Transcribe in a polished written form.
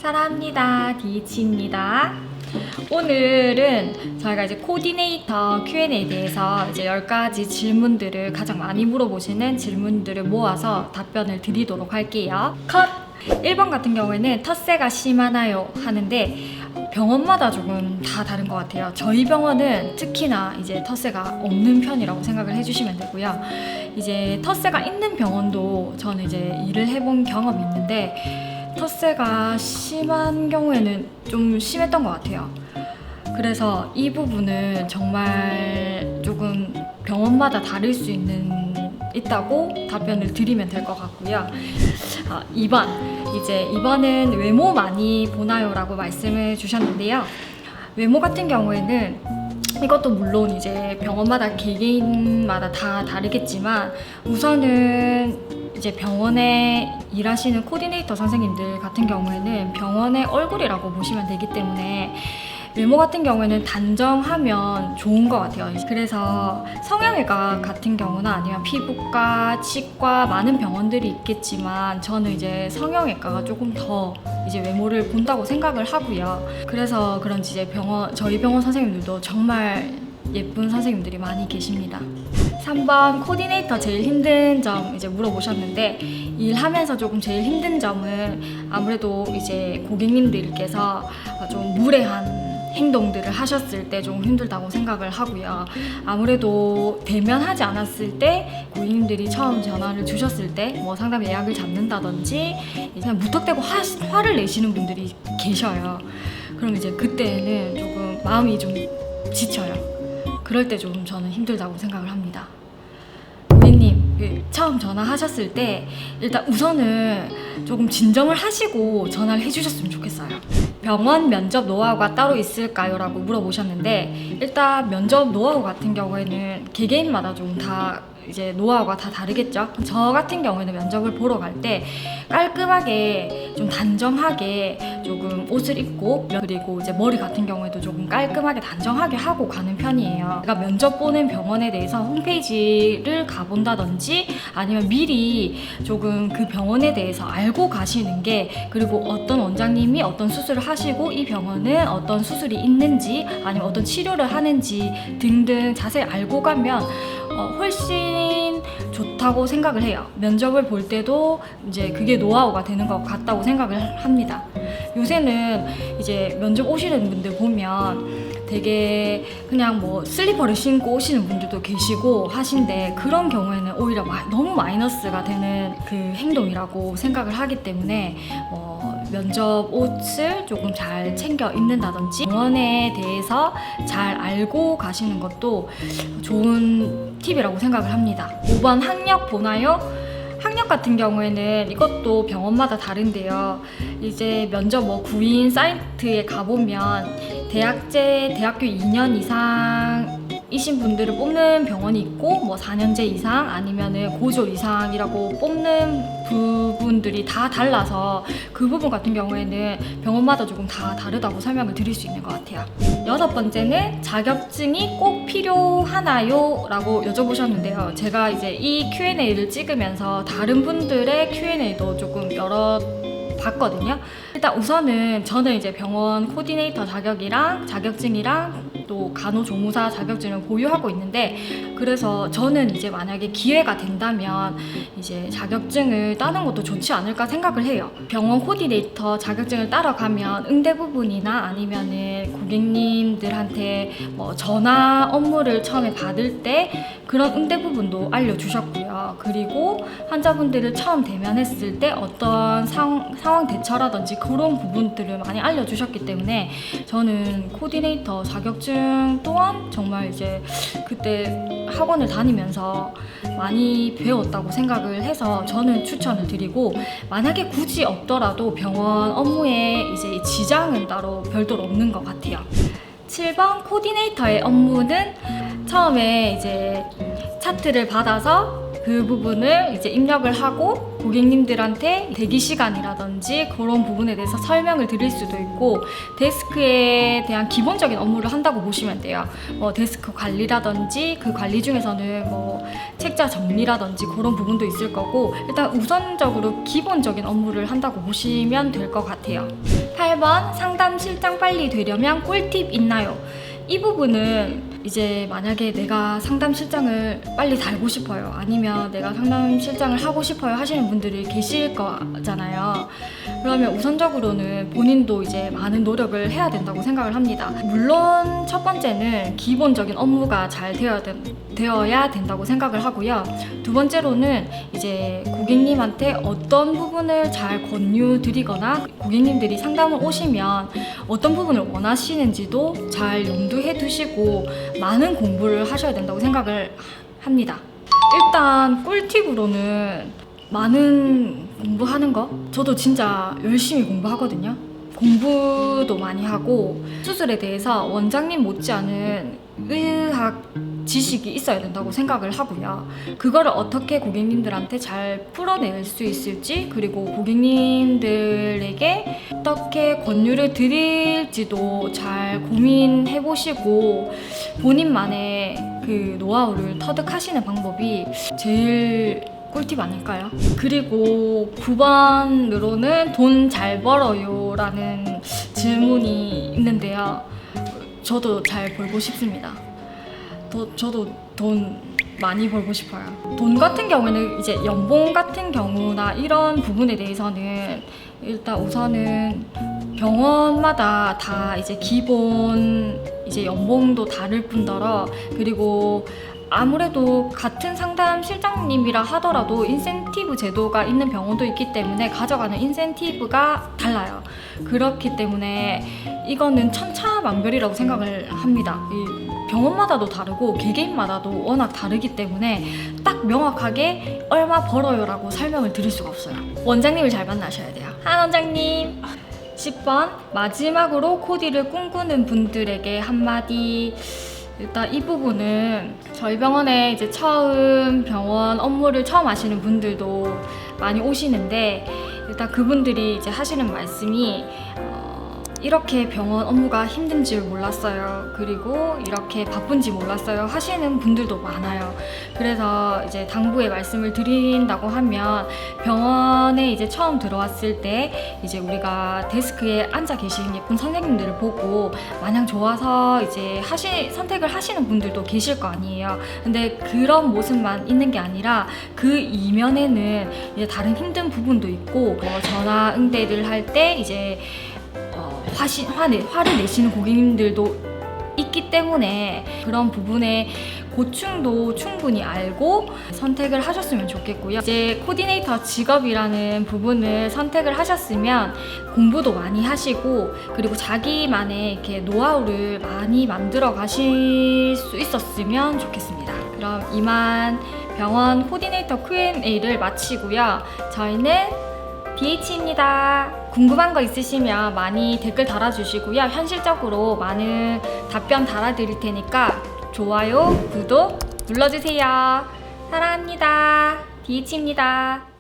사랑합니다. 디이치입니다. 오늘은 저희가 이제 코디네이터 Q&A에 대해서 이제 10가지 질문들을 가장 많이 물어보시는 질문들을 모아서 답변을 드리도록 할게요. 컷! 1번 같은 경우에는 텃세가 심하나요? 하는데 병원마다 조금 다 다른 것 같아요. 저희 병원은 특히나 이제 텃세가 없는 편이라고 생각을 해주시면 되고요. 이제 텃세가 있는 병원도 저는 이제 일을 해본 경험이 있는데 텃세가 심한 경우에는 좀 심했던 것 같아요. 그래서 이 부분은 정말 조금 병원마다 다를 수 있다고 답변을 드리면 될 것 같고요. 2번은 외모 많이 보나요? 라고 말씀을 주셨는데요. 외모 같은 경우에는 이것도 물론 이제 병원마다 개개인마다 다 다르겠지만 우선은 이제 병원에 일하시는 코디네이터 선생님들 같은 경우에는 병원의 얼굴이라고 보시면 되기 때문에 외모 같은 경우에는 단정하면 좋은 것 같아요. 그래서 성형외과 같은 경우나 아니면 피부과, 치과 많은 병원들이 있겠지만 저는 이제 성형외과가 조금 더 이제 외모를 본다고 생각을 하고요. 그래서 그런지 이제 저희 병원 선생님들도 정말 예쁜 선생님들이 많이 계십니다. 3번 코디네이터 제일 힘든 점 이제 물어보셨는데 일하면서 조금 제일 힘든 점은 아무래도 이제 고객님들께서 좀 무례한 행동들을 하셨을 때 좀 힘들다고 생각을 하고요. 아무래도 대면하지 않았을 때 고객님들이 처음 전화를 주셨을 때 뭐 상담 예약을 잡는다든지 그냥 무턱대고 화를 내시는 분들이 계셔요. 그럼 이제 그때는 조금 마음이 좀 지쳐요. 그럴 때 좀 저는 힘들다고 생각을 합니다. 고객님 처음 전화하셨을 때 일단 우선은 조금 진정을 하시고 전화를 해주셨으면 좋겠어요. 병원 면접 노하우가 따로 있을까요? 라고 물어보셨는데 일단 면접 노하우 같은 경우에는 개개인마다 좀 다 이제 노하우가 다 다르겠죠. 저 같은 경우에는 면접을 보러 갈 때 깔끔하게 좀 단정하게 조금 옷을 입고 그리고 이제 머리 같은 경우에도 조금 깔끔하게 단정하게 하고 가는 편이에요. 제가 면접 보는 병원에 대해서 홈페이지를 가본다든지 아니면 미리 조금 그 병원에 대해서 알고 가시는 게 그리고 어떤 원장님이 어떤 수술을 하시고 이 병원은 어떤 수술이 있는지 아니면 어떤 치료를 하는지 등등 자세히 알고 가면 훨씬 좋다고 생각을 해요. 면접을 볼 때도 이제 그게 노하우가 되는 것 같다고 생각을 합니다. 요새는 이제 면접 오시는 분들 보면 되게 그냥 뭐 슬리퍼를 신고 오시는 분들도 계시고 하신데 그런 경우에는 오히려 너무 마이너스가 되는 그 행동이라고 생각을 하기 때문에 면접 옷을 조금 잘 챙겨 입는다든지 병원에 대해서 잘 알고 가시는 것도 좋은 팁이라고 생각을 합니다. 5번 학력 보나요? 학력 같은 경우에는 이것도 병원마다 다른데요. 이제 면접 구인 사이트에 가보면 대학교 2년 이상이신 분들을 뽑는 병원이 있고 4년제 이상 아니면은 고졸 이상이라고 뽑는 부분들이 다 달라서 그 부분 같은 경우에는 병원마다 조금 다 다르다고 설명을 드릴 수 있는 것 같아요. 6번째는 자격증이 꼭 필요하나요? 라고 여쭤보셨는데요. 제가 이제 이 Q&A를 찍으면서 다른 분들의 Q&A도 조금 봤거든요. 일단 우선은 저는 이제 병원 코디네이터 자격증이랑 또 간호조무사 자격증을 보유하고 있는데 그래서 저는 이제 만약에 기회가 된다면 이제 자격증을 따는 것도 좋지 않을까 생각을 해요. 병원 코디네이터 자격증을 따라가면 응대 부분이나 아니면은 고객님들한테 전화 업무를 처음에 받을 때 그런 응대 부분도 알려주셨고요. 그리고 환자분들을 처음 대면했을 때 어떤 상황 대처라든지 그런 부분들을 많이 알려주셨기 때문에 저는 코디네이터 자격증 또한 정말 이제 그때 학원을 다니면서 많이 배웠다고 생각을 해서 저는 추천을 드리고 만약에 굳이 없더라도 병원 업무에 이제 지장은 따로 별도로 없는 것 같아요. 7번 코디네이터의 업무는 처음에 이제 차트를 받아서 그 부분을 이제 입력을 하고 고객님들한테 대기 시간이라든지 그런 부분에 대해서 설명을 드릴 수도 있고 데스크에 대한 기본적인 업무를 한다고 보시면 돼요. 데스크 관리라든지 그 관리 중에서는 책자 정리라든지 그런 부분도 있을 거고 일단 우선적으로 기본적인 업무를 한다고 보시면 될 것 같아요. 3번 상담 실장 빨리 되려면 꿀팁 있나요? 이 부분은 이제 만약에 내가 상담 실장을 빨리 달고 싶어요, 아니면 내가 상담 실장을 하고 싶어요 하시는 분들이 계실 거잖아요. 그러면 우선적으로는 본인도 이제 많은 노력을 해야 된다고 생각을 합니다. 물론 첫 번째는 기본적인 업무가 잘 되어야 된다고 생각을 하고요. 두 번째로는 이제 고객님한테 어떤 부분을 잘 권유드리거나 고객님들이 상담을 오시면 어떤 부분을 원하시는지도 잘 염두해 두시고 많은 공부를 하셔야 된다고 생각을 합니다. 일단 꿀팁으로는 많은 공부하는 거. 저도 진짜 열심히 공부하거든요. 공부도 많이 하고 수술에 대해서 원장님 못지않은 의학 지식이 있어야 된다고 생각을 하고요. 그거를 어떻게 고객님들한테 잘 풀어낼 수 있을지, 그리고 고객님들에게 어떻게 권유를 드릴지도 잘 고민해 보시고 본인만의 그 노하우를 터득하시는 방법이 제일 꿀팁 아닐까요? 그리고 9번으로는 돈 잘 벌어요 라는 질문이 있는데요. 저도 잘 벌고 싶습니다. 저도 돈 많이 벌고 싶어요. 돈 같은 경우에는 이제 연봉 같은 경우나 이런 부분에 대해서는 일단 우선은 병원마다 다 이제 기본 이제 연봉도 다를 뿐더러, 그리고 아무래도 같은 상담 실장님이라 하더라도 인센티브 제도가 있는 병원도 있기 때문에 가져가는 인센티브가 달라요. 그렇기 때문에 이거는 천차만별이라고 생각을 합니다. 이 병원마다도 다르고 개개인마다도 워낙 다르기 때문에 딱 명확하게 얼마 벌어요라고 설명을 드릴 수가 없어요. 원장님을 잘 만나셔야 돼요. 원장님. 10번 마지막으로 코디를 꿈꾸는 분들에게 한마디. 일단 이 부분은 저희 병원에 이제 처음 병원 업무를 처음 하시는 분들도 많이 오시는데, 일단 그분들이 이제 하시는 말씀이 이렇게 병원 업무가 힘든 줄 몰랐어요, 그리고 이렇게 바쁜지 몰랐어요 하시는 분들도 많아요. 그래서 이제 당부의 말씀을 드린다고 하면, 병원에 이제 처음 들어왔을 때 이제 우리가 데스크에 앉아 계신 예쁜 선생님들을 보고 마냥 좋아서 이제 선택을 하시는 분들도 계실 거 아니에요. 근데 그런 모습만 있는 게 아니라 그 이면에는 이제 다른 힘든 부분도 있고, 전화 응대를 할 때 이제 화를 내시는 고객님들도 있기 때문에 그런 부분에 고충도 충분히 알고 선택을 하셨으면 좋겠고요. 이제 코디네이터 직업이라는 부분을 선택을 하셨으면 공부도 많이 하시고, 그리고 자기만의 이렇게 노하우를 많이 만들어 가실 수 있었으면 좋겠습니다. 그럼 이만 병원 코디네이터 Q&A를 마치고요. 저희는 DH입니다. 궁금한 거 있으시면 많이 댓글 달아주시고요. 현실적으로 많은 답변 달아드릴 테니까 좋아요, 구독 눌러주세요. 사랑합니다. DH입니다.